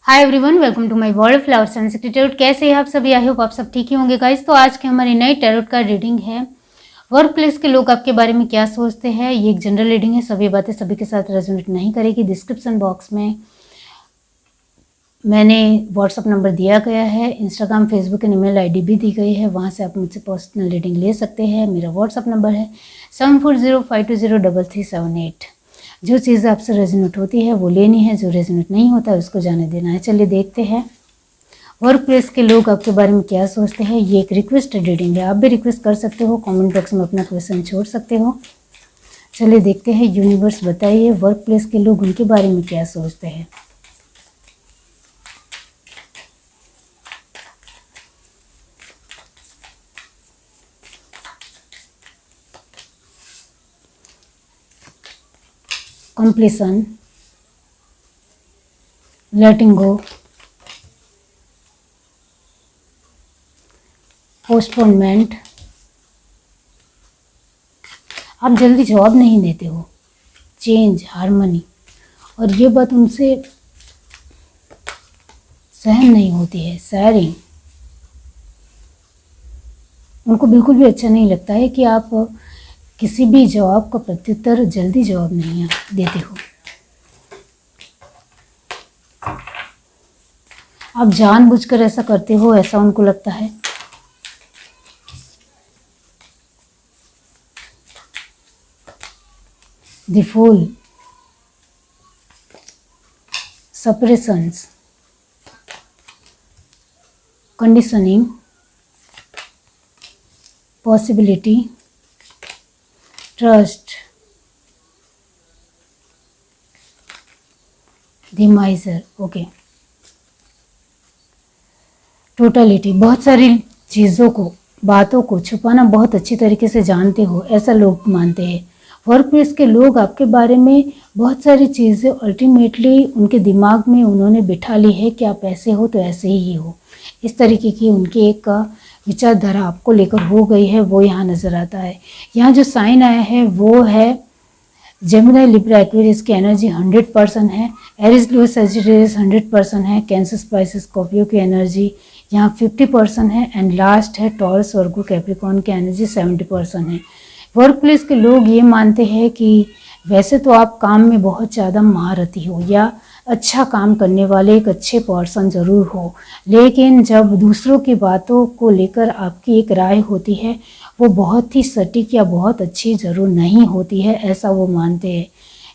Hi everyone, welcome to my world flowers and tarot. कैसे हैं आप सभी? आई होप आप सब ठीक ही होंगे गाइस। तो आज की हमारी नई टैरोट का रीडिंग है वर्क प्लेस के लोग आपके बारे में क्या सोचते हैं। ये एक जनरल रीडिंग है, सभी बातें सभी के साथ रेजोनेट नहीं करेगी। डिस्क्रिप्शन बॉक्स में मैंने व्हाट्सअप नंबर दिया गया है, Instagram, Facebook and email ID भी दी गई है, वहाँ से आप मुझसे पर्सनल रीडिंग ले सकते हैं। मेरा व्हाट्सअप नंबर है 7405203378। जो चीज़ आपसे रेजोनेट होती है वो लेनी है, जो रेजोनेट नहीं होता है उसको जाने देना है। चलिए देखते हैं वर्क प्लेस के लोग आपके बारे में क्या सोचते हैं। ये एक रिक्वेस्टेड रीडिंग है, आप भी रिक्वेस्ट कर सकते हो, कमेंट बॉक्स में अपना क्वेश्चन छोड़ सकते हो। चलिए देखते हैं, यूनिवर्स बताइए वर्क प्लेस के लोग उनके बारे में क्या सोचते हैं। completion, letting go, postponement, आप जल्दी जवाब नहीं देते हो, चेंज, हार्मनी, और ये बात उनसे सहन नहीं होती है, सैरिंग। उनको बिल्कुल भी अच्छा नहीं लगता है कि आप किसी भी जवाब का प्रत्युत्तर जल्दी जवाब नहीं देते हो। आप जानबूझकर ऐसा करते हो, ऐसा उनको लगता है। The full, suppressions, conditioning, possibility, trust, the miser. Okay, totality, बहुत सारी चीज़ों को, बातों को छुपाना बहुत अच्छी तरीके से जानते हो, ऐसा लोग मानते हैं। वर्क प्लेस के लोग आपके बारे में बहुत सारी चीज़ें अल्टीमेटली उनके दिमाग में उन्होंने बिठा ली है कि आप ऐसे हो तो ऐसे ही हो। इस तरीके की उनकी एक विचारधारा आपको लेकर हो गई है, वो यहाँ नज़र आता है। यहाँ जो साइन आया है वो है जेमिनी, लिब्रा, एक्वेरियस की एनर्जी 100% है। एरिस, लियो, सजिटेरियस 100% है। कैंसर, स्पाइसेस, स्कॉर्पियो की एनर्जी यहाँ 50% है। एंड लास्ट है टॉरस, वर्गो, कैप्रिकॉर्न की एनर्जी 70% है। वर्क प्लेस के लोग ये मानते हैं कि वैसे तो आप काम में बहुत ज़्यादा महारथी हो या अच्छा काम करने वाले एक अच्छे पर्सन ज़रूर हो, लेकिन जब दूसरों की बातों को लेकर आपकी एक राय होती है वो बहुत ही सटीक या बहुत अच्छी ज़रूर नहीं होती है, ऐसा वो मानते हैं।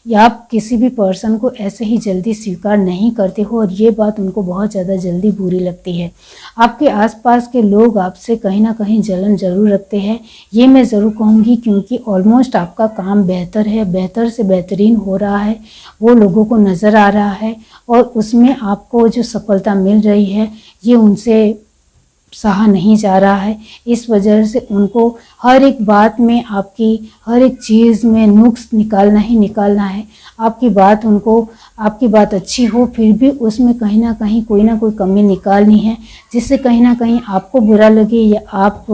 या आप किसी भी पर्सन को ऐसे ही जल्दी स्वीकार नहीं करते हो और ये बात उनको बहुत ज़्यादा जल्दी बुरी लगती है। आपके आसपास के लोग आपसे कहीं ना कहीं जलन ज़रूर रखते हैं, ये मैं ज़रूर कहूँगी, क्योंकि ऑलमोस्ट आपका काम बेहतर है, बेहतर से बेहतरीन हो रहा है, वो लोगों को नज़र आ रहा है और उसमें आपको जो सफलता मिल रही है ये उनसे सहा नहीं जा रहा है। इस वजह से उनको हर एक बात में, आपकी हर एक चीज़ में नुक्स निकालना ही निकालना है। आपकी बात उनको, आपकी बात अच्छी हो फिर भी उसमें कहीं ना कहीं कोई ना कोई कमी निकालनी है, जिससे कहीं ना कहीं आपको बुरा लगे या आप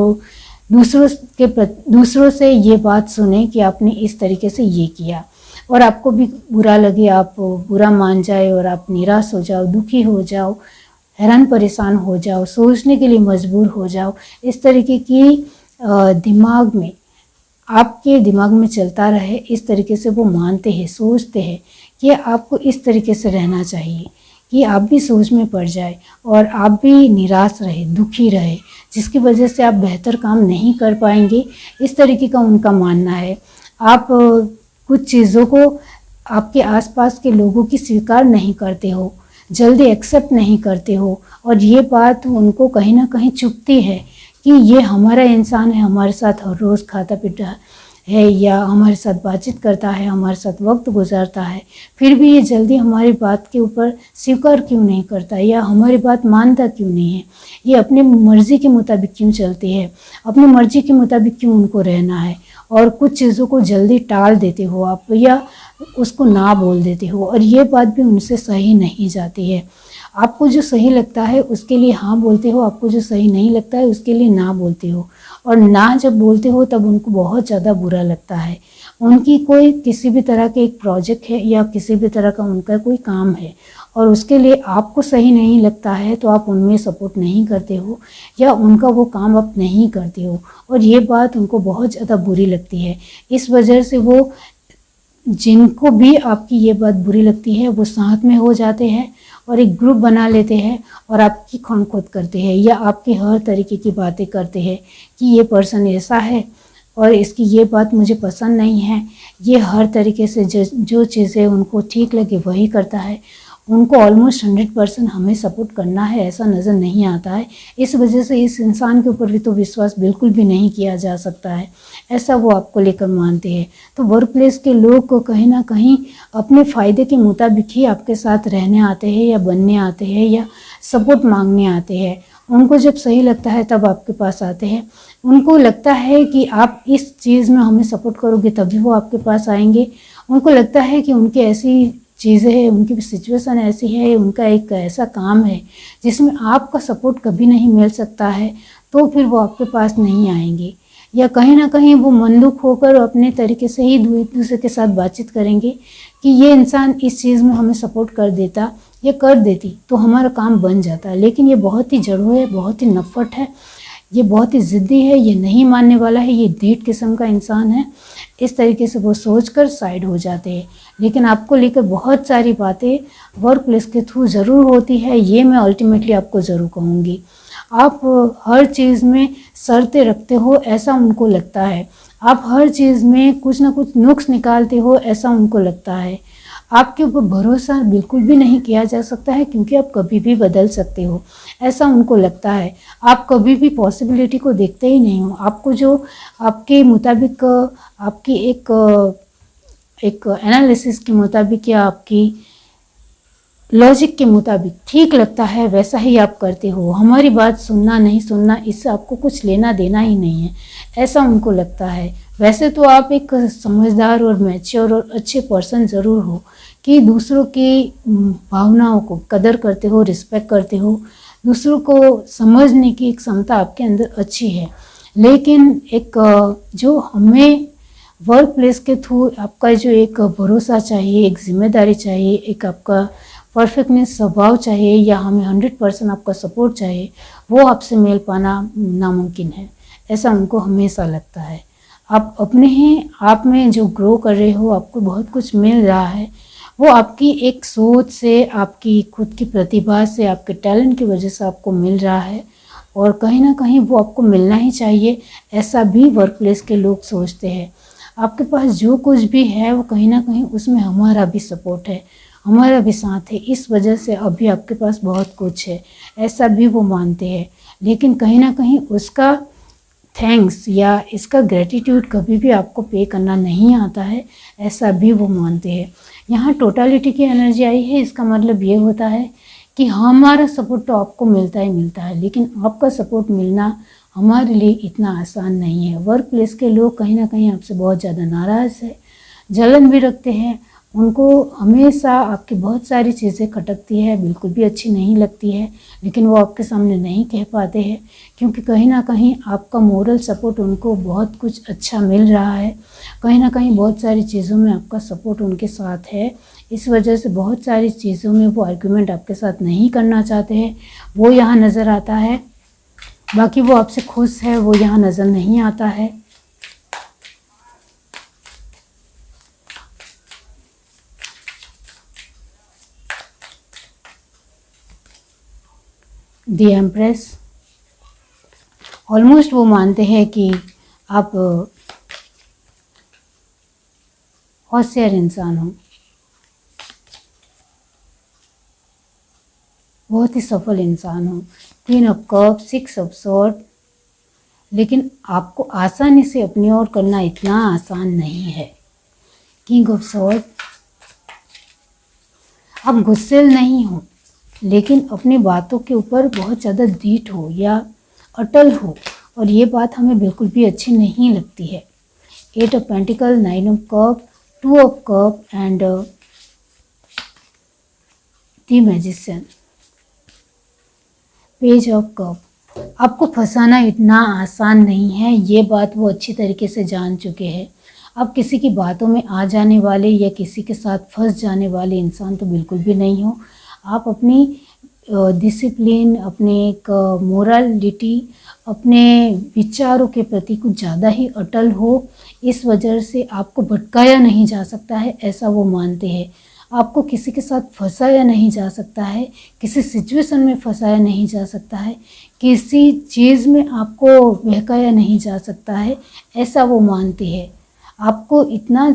दूसरों से ये बात सुने कि आपने इस तरीके से ये किया और आपको भी बुरा लगे, आप बुरा मान जाए और आप निराश हो जाओ, दुखी हो जाओ, हैरान परेशान हो जाओ, सोचने के लिए मजबूर हो जाओ। इस तरीके की दिमाग में, आपके दिमाग में चलता रहे, इस तरीके से वो मानते हैं, सोचते हैं कि आपको इस तरीके से रहना चाहिए कि आप भी सोच में पड़ जाए और आप भी निराश रहे, दुखी रहे, जिसकी वजह से आप बेहतर काम नहीं कर पाएंगे। इस तरीके का उनका मानना है। आप कुछ चीज़ों को आपके आसपास के लोगों की स्वीकार नहीं करते हो, जल्दी एक्सेप्ट नहीं करते हो और ये बात उनको कहीं ना कहीं चुभती है कि ये हमारा इंसान है, हमारे साथ हर रोज़ खाता पीता है या हमारे साथ बातचीत करता है, हमारे साथ वक्त गुजारता है, फिर भी ये जल्दी हमारी बात के ऊपर स्वीकार क्यों नहीं करता या हमारी बात मानता क्यों नहीं है, ये अपनी मर्ज़ी के मुताबिक क्यों चलती है, अपनी मर्ज़ी के मुताबिक क्यों उनको रहना है। और कुछ चीज़ों को जल्दी टाल देते हो आप या उसको ना बोल देते हो और ये बात भी उनसे सही नहीं जाती है। आपको जो सही लगता है उसके लिए हाँ बोलते हो, आपको जो सही नहीं लगता है उसके लिए ना बोलते हो, और ना जब बोलते हो तब उनको बहुत ज़्यादा बुरा लगता है उनकी कोई किसी भी तरह के एक प्रोजेक्ट है या किसी भी तरह का उनका कोई काम है और उसके लिए आपको सही नहीं लगता है तो आप उनमें सपोर्ट नहीं करते हो या उनका वो काम आप नहीं करते हो और ये बात उनको बहुत ज़्यादा बुरी लगती है। इस वजह से वो जिनको भी आपकी ये बात बुरी लगती है वो साथ में हो जाते हैं और एक ग्रुप बना लेते हैं और आपकी खोद करते हैं या आपकी हर तरीके की बातें करते हैं कि ये पर्सन ऐसा है और इसकी ये बात मुझे पसंद नहीं है। ये हर तरीके से जो चीज़ें उनको ठीक लगे वही करता है। उनको ऑलमोस्ट 100% हमें सपोर्ट करना है ऐसा नज़र नहीं आता है। इस वजह से इस इंसान के ऊपर भी तो विश्वास बिल्कुल भी नहीं किया जा सकता है, ऐसा वो आपको लेकर मानते हैं। तो वर्क प्लेस के लोग को कहीं ना कहीं अपने फ़ायदे के मुताबिक ही आपके साथ रहने आते हैं या बनने आते हैं या सपोर्ट मांगने आते हैं। उनको जब सही लगता है तब आपके पास आते हैं। उनको लगता है कि आप इस चीज़ में हमें सपोर्ट करोगे तभी वो आपके पास आएंगे। उनको लगता है कि उनकी ऐसी चीज़ें हैं, उनकी सिचुएशन ऐसी है, उनका एक ऐसा काम है जिसमें आपका सपोर्ट कभी नहीं मिल सकता है, तो फिर वो आपके पास नहीं आएंगे या कहीं ना कहीं वो मनदुख होकर अपने तरीके से ही एक दूसरे के साथ बातचीत करेंगे कि ये इंसान इस चीज़ में हमें सपोर्ट कर देता या कर देती तो हमारा काम बन जाता है। लेकिन ये बहुत ही जड़ों है, बहुत ही नफ़ट है, ये बहुत ही ज़िद्दी है, ये नहीं मानने वाला है, ये ढीठ किस्म का इंसान है। इस तरीके से वो सोचकर साइड हो जाते हैं। लेकिन आपको लेकर बहुत सारी बातें वर्क प्लेस के थ्रू ज़रूर होती है, ये मैं अल्टीमेटली आपको ज़रूर कहूँगी। आप हर चीज़ में शर्तें रखते हो ऐसा उनको लगता है, आप हर चीज़ में कुछ ना कुछ नुक्स निकालते हो ऐसा उनको लगता है। आपके ऊपर भरोसा बिल्कुल भी नहीं किया जा सकता है क्योंकि आप कभी भी बदल सकते हो ऐसा उनको लगता है। आप कभी भी पॉसिबिलिटी को देखते ही नहीं हो। आपको जो आपके मुताबिक आपकी एक एनालिसिस के मुताबिक या आपकी लॉजिक के मुताबिक ठीक लगता है वैसा ही आप करते हो। हमारी बात सुनना नहीं सुनना इससे आपको कुछ लेना देना ही नहीं है ऐसा उनको लगता है। वैसे तो आप एक समझदार और मैच्योर और अच्छे पर्सन ज़रूर हो कि दूसरों की भावनाओं को कदर करते हो, रिस्पेक्ट करते हो, दूसरों को समझने की एक क्षमता आपके अंदर अच्छी है। लेकिन एक जो हमें वर्क प्लेस के थ्रू आपका जो एक भरोसा चाहिए, एक जिम्मेदारी चाहिए, एक आपका परफेक्टनेस स्वभाव चाहिए या हमें 100% आपका सपोर्ट चाहिए, वो आपसे मेल पाना नामुमकिन है ऐसा उनको हमेशा लगता है। आप अपने ही आप में जो ग्रो कर रहे हो, आपको बहुत कुछ मिल रहा है, वो आपकी एक सोच से, आपकी खुद की प्रतिभा से, आपके टैलेंट की वजह से आपको मिल रहा है और कहीं ना कहीं वो आपको मिलना ही चाहिए ऐसा भी वर्क प्लेस के लोग सोचते हैं। आपके पास जो कुछ भी है वो कहीं ना कहीं उसमें हमारा भी सपोर्ट है, हमारा भी साथ है, इस वजह से अभी आपके पास बहुत कुछ है ऐसा भी वो मानते हैं। लेकिन कहीं ना कहीं उसका थैंक्स या इसका ग्रेटिट्यूड कभी भी आपको पे करना नहीं आता है ऐसा भी वो मानते हैं। यहाँ टोटलिटी की एनर्जी आई है, इसका मतलब ये होता है कि हमारा सपोर्ट तो आपको मिलता ही मिलता है लेकिन आपका सपोर्ट मिलना हमारे लिए इतना आसान नहीं है। वर्क प्लेस के लोग कहीं ना कहीं आपसे बहुत ज़्यादा नाराज़ है, जलन भी रखते हैं। उनको हमेशा आपकी बहुत सारी चीज़ें खटकती है, बिल्कुल भी अच्छी नहीं लगती है, लेकिन वो आपके सामने नहीं कह पाते हैं क्योंकि कहीं ना कहीं आपका मोरल सपोर्ट उनको बहुत कुछ अच्छा मिल रहा है। कहीं ना कहीं बहुत सारी चीज़ों में आपका सपोर्ट उनके साथ है, इस वजह से बहुत सारी चीज़ों में वो आर्ग्यूमेंट आपके साथ नहीं करना चाहते हैं, वो यहाँ नज़र आता है। बाकी वो आपसे खुश है वो यहाँ नज़र नहीं आता है। द एम्प्रेस, ऑलमोस्ट वो मानते हैं कि आप होशियार इंसान हो, बहुत ही सफल इंसान हो। Queen of cup, 6 of sword, लेकिन आपको आसानी से अपनी ओर करना इतना आसान नहीं है। किंग ऑफ स्वॉर्ड, आप गुस्सेल नहीं हो लेकिन अपनी बातों के ऊपर बहुत ज़्यादा दृढ़ हो या अटल हो और ये बात हमें बिल्कुल भी अच्छी नहीं लगती है। 8 of pentacle, 9 of cup, 2 of cup and the magician, page of cup. आपको फंसाना इतना आसान नहीं है, ये बात वो अच्छी तरीके से जान चुके हैं। आप किसी की बातों में आ जाने वाले या किसी के साथ फंस जाने वाले इंसान तो बिल्कुल भी नहीं हो। आप अपनी डिसिप्लिन, अपने एक मोरालिटी, अपने विचारों के प्रति कुछ ज़्यादा ही अटल हो, इस वजह से आपको भटकाया नहीं जा सकता है, ऐसा वो मानते हैं। आपको किसी के साथ फंसाया नहीं जा सकता है, किसी सिचुएशन में फंसाया नहीं जा सकता है, किसी चीज़ में आपको बहकाया नहीं जा सकता है, ऐसा वो मानते हैं। आपको इतना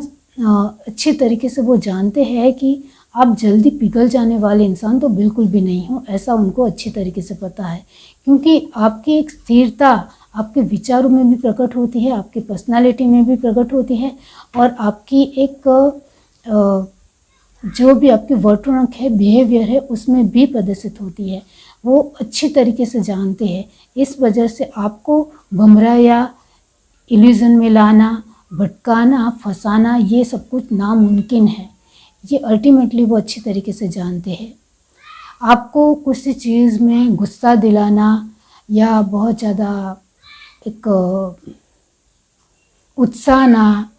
अच्छी तरीके से वो जानते हैं कि आप जल्दी पिघल जाने वाले इंसान तो बिल्कुल भी नहीं हो, ऐसा उनको अच्छी तरीके से पता है। क्योंकि आपकी एक स्थिरता आपके विचारों में भी प्रकट होती है, आपकी पर्सनालिटी में भी प्रकट होती है, और आपकी एक जो भी आपकी वर्तणुक है, बिहेवियर है, उसमें भी प्रदर्शित होती है। वो अच्छी तरीके से जानते हैं। इस वजह से आपको गुमराह या इल्यूज़न में लाना, भटकाना, फंसाना, ये सब कुछ नामुमकिन है। ये अल्टीमेटली वो अच्छी तरीके से जानते हैं। आपको किसी चीज़ में गुस्सा दिलाना या बहुत ज़्यादा एक उत्साह ना,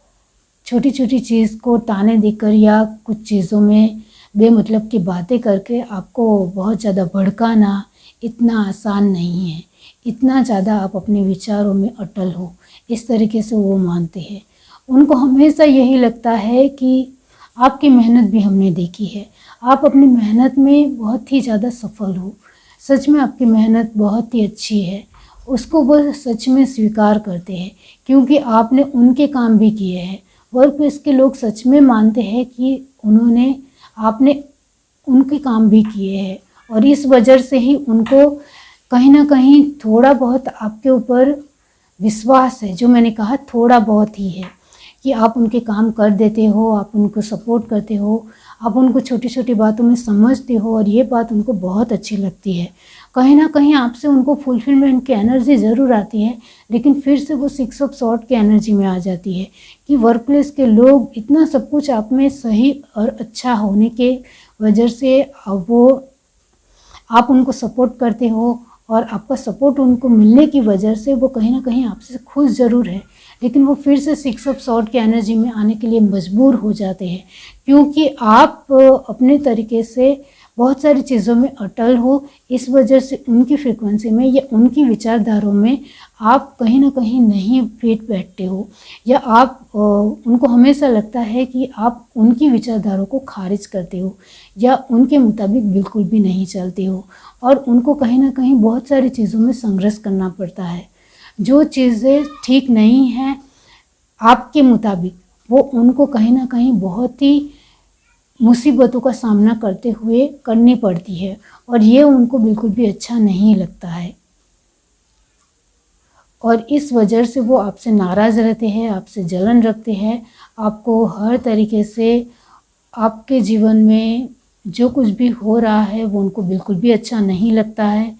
छोटी छोटी चीज़ को ताने देकर या कुछ चीज़ों में बेमतलब की बातें करके आपको बहुत ज़्यादा भड़काना इतना आसान नहीं है। इतना ज़्यादा आप अपने विचारों में अटल हो, इस तरीके से वो मानते हैं। उनको हमेशा यही लगता है कि आपकी मेहनत भी हमने देखी है, आप अपनी मेहनत में बहुत ही ज़्यादा सफल हो, सच में आपकी मेहनत बहुत ही अच्छी है, उसको वो सच में स्वीकार करते हैं क्योंकि आपने उनके काम भी किए हैं। वर्क प्लेस के लोग सच में मानते हैं कि आपने उनके काम भी किए हैं, और इस वजह से ही उनको कहीं ना कहीं थोड़ा बहुत आपके ऊपर विश्वास है। जो मैंने कहा थोड़ा बहुत ही है कि आप उनके काम कर देते हो, आप उनको सपोर्ट करते हो, आप उनको छोटी छोटी बातों में समझते हो, और ये बात उनको बहुत अच्छी लगती है। कहीं ना कहीं आपसे उनको फुलफिलमेंट की एनर्जी ज़रूर आती है, लेकिन फिर से वो 6 ऑफ सॉर्ड की एनर्जी में आ जाती है कि वर्क प्लेस के लोग इतना सब कुछ आप में सही और अच्छा होने के वजह से वो आप उनको सपोर्ट करते हो, और आपका सपोर्ट उनको मिलने की वजह से वो कहीं ना कहीं आपसे खुश ज़रूर है, लेकिन वो फिर से 6 ऑफ सॉर्ड की एनर्जी में आने के लिए मजबूर हो जाते हैं क्योंकि आप अपने तरीके से बहुत सारी चीज़ों में अटल हो। इस वजह से उनकी फ्रीक्वेंसी में या उनकी विचारधाराओं में आप कहीं ना कहीं नहीं फिट बैठते हो, या आप उनको हमेशा लगता है कि आप उनकी विचारधाराओं को खारिज करते हो या उनके मुताबिक बिल्कुल भी नहीं चलते हो, और उनको कहीं ना कहीं बहुत सारी चीज़ों में संघर्ष करना पड़ता है। जो चीज़ें ठीक नहीं हैं आपके मुताबिक, वो उनको कहीं ना कहीं बहुत ही मुसीबतों का सामना करते हुए करनी पड़ती है, और ये उनको बिल्कुल भी अच्छा नहीं लगता है, और इस वजह से वो आपसे नाराज़ रहते हैं, आपसे जलन रखते हैं। आपको हर तरीके से आपके जीवन में जो कुछ भी हो रहा है वो उनको बिल्कुल भी अच्छा नहीं लगता है,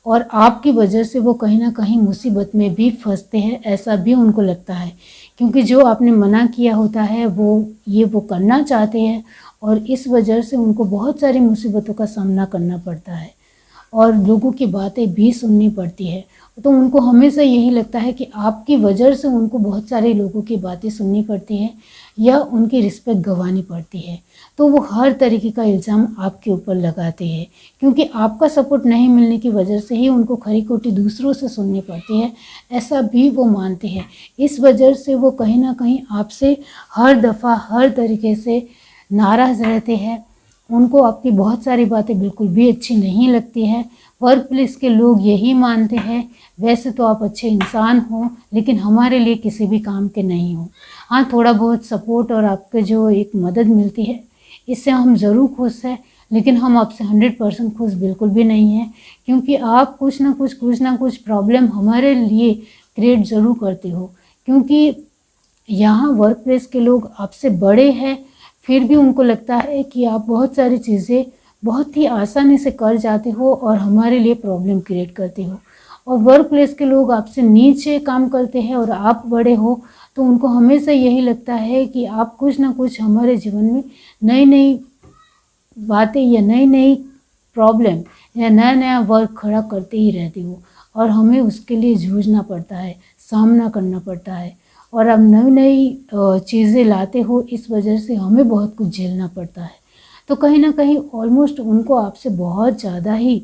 और आपकी वजह से वो कहीं ना कहीं मुसीबत में भी फंसते हैं, ऐसा भी उनको लगता है क्योंकि जो आपने मना किया होता है वो करना चाहते हैं, और इस वजह से उनको बहुत सारी मुसीबतों का सामना करना पड़ता है और लोगों की बातें भी सुननी पड़ती है। तो उनको हमेशा यही लगता है कि आपकी वजह से उनको बहुत सारे लोगों की बातें सुननी पड़ती है या उनकी रिस्पेक्ट गंवानी पड़ती है। तो वो हर तरीके का इल्ज़ाम आपके ऊपर लगाते हैं क्योंकि आपका सपोर्ट नहीं मिलने की वजह से ही उनको खरी खोटी दूसरों से सुननी पड़ती है, ऐसा भी वो मानते हैं। इस वजह से वो कहीं ना कहीं आपसे हर दफ़ा हर तरीके से नाराज़ रहते हैं। उनको आपकी बहुत सारी बातें बिल्कुल भी अच्छी नहीं लगती है। वर्क प्लेस के लोग यही मानते हैं, वैसे तो आप अच्छे इंसान हो लेकिन हमारे लिए किसी भी काम के नहीं हो। हाँ, थोड़ा बहुत सपोर्ट और आपके जो एक मदद मिलती है इससे हम ज़रूर खुश हैं, लेकिन हम आपसे 100% खुश बिल्कुल भी नहीं हैं क्योंकि आप कुछ ना कुछ प्रॉब्लम हमारे लिए क्रिएट ज़रूर करते हो। क्योंकि यहाँ वर्क प्लेस के लोग आपसे बड़े हैं, फिर भी उनको लगता है कि आप बहुत सारी चीज़ें बहुत ही आसानी से कर जाते हो और हमारे लिए प्रॉब्लम क्रिएट करते हो। और वर्क प्लेस के लोग आपसे नीचे काम करते हैं और आप बड़े हो, तो उनको हमेशा यही लगता है कि आप कुछ ना कुछ हमारे जीवन में नई नई बातें या नई नई प्रॉब्लम या नया नया वर्क खड़ा करते ही रहते हो, और हमें उसके लिए जूझना पड़ता है, सामना करना पड़ता है। और आप नई नई चीज़ें लाते हो, इस वजह से हमें बहुत कुछ झेलना पड़ता है। तो कहीं ना कहीं ऑलमोस्ट उनको आपसे बहुत ज़्यादा ही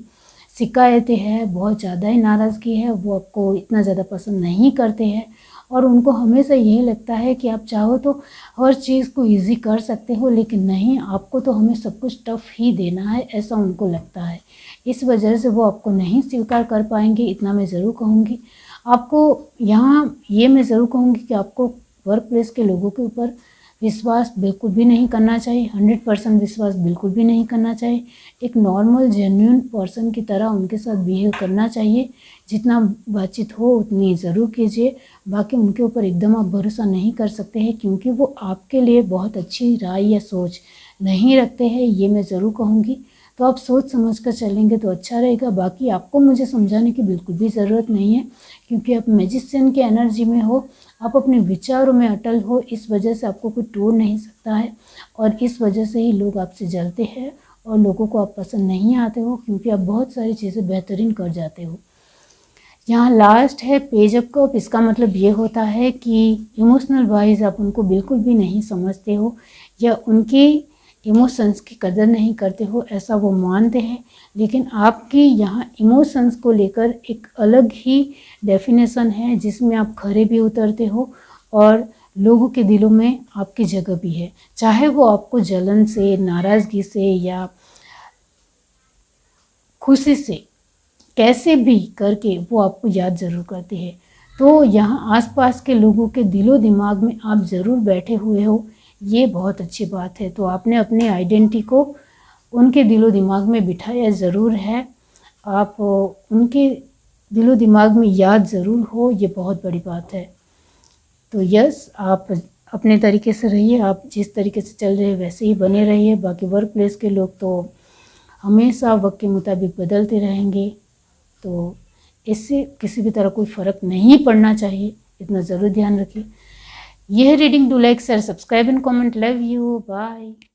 शिकायतें हैं, बहुत ज़्यादा ही नाराज़गी है, वो आपको इतना ज़्यादा पसंद नहीं करते हैं और उनको हमेशा यही लगता है कि आप चाहो तो हर चीज़ को इजी कर सकते हो, लेकिन नहीं, आपको तो हमें सब कुछ टफ ही देना है, ऐसा उनको लगता है। इस वजह से वो आपको नहीं स्वीकार कर पाएंगे। इतना मैं ज़रूर कहूँगी आपको, यहाँ ये मैं ज़रूर कहूँगी कि आपको वर्क प्लेस के लोगों के ऊपर विश्वास बिल्कुल भी नहीं करना चाहिए, 100% विश्वास बिल्कुल भी नहीं करना चाहिए। एक नॉर्मल जेन्युइन पर्सन की तरह उनके साथ बिहेव करना चाहिए। जितना बातचीत हो उतनी ज़रूर कीजिए, बाकी उनके ऊपर एकदम आप भरोसा नहीं कर सकते हैं, क्योंकि वो आपके लिए बहुत अच्छी राय या सोच नहीं रखते हैं, ये मैं ज़रूर कहूँगी। तो आप सोच समझ कर चलेंगे तो अच्छा रहेगा। बाकी आपको मुझे समझाने की बिल्कुल भी ज़रूरत नहीं है, क्योंकि आप मैजिशियन की एनर्जी में हो, आप अपने विचारों में अटल हो, इस वजह से आपको कोई तोड़ नहीं सकता है और इस वजह से ही लोग आपसे जलते हैं और लोगों को आप पसंद नहीं आते हो, क्योंकि आप बहुत सारी चीज़ें बेहतरीन कर जाते हो। यहाँ लास्ट है पेज ऑफ कप। इसका मतलब ये होता है कि इमोशनल वाइज आप उनको बिल्कुल भी नहीं समझते हो या उनकी इमोशंस की कदर नहीं करते हो, ऐसा वो मानते हैं। लेकिन आपकी यहाँ इमोशंस को लेकर एक अलग ही डेफिनेशन है, जिसमें आप खरे भी उतरते हो और लोगों के दिलों में आपकी जगह भी है, चाहे वो आपको जलन से, नाराज़गी से या खुशी से, कैसे भी करके वो आपको याद ज़रूर करते हैं। तो यहाँ आसपास के लोगों के दिलो दिमाग में आप ज़रूर बैठे हुए हो, ये बहुत अच्छी बात है। तो आपने अपनी आइडेंटिटी को उनके दिलो दिमाग में बिठाया ज़रूर है, आप उनके दिलो दिमाग में याद ज़रूर हो, ये बहुत बड़ी बात है। तो यस, आप अपने तरीके से रहिए, आप जिस तरीके से चल रहे हैं वैसे ही बने रहिए। बाकी वर्क प्लेस के लोग तो हमेशा वक्त के मुताबिक बदलते रहेंगे, तो इससे किसी भी तरह कोई फ़र्क नहीं पड़ना चाहिए, इतना ज़रूर ध्यान रखिए। यह reading, do like, share, subscribe and comment. Love you, bye.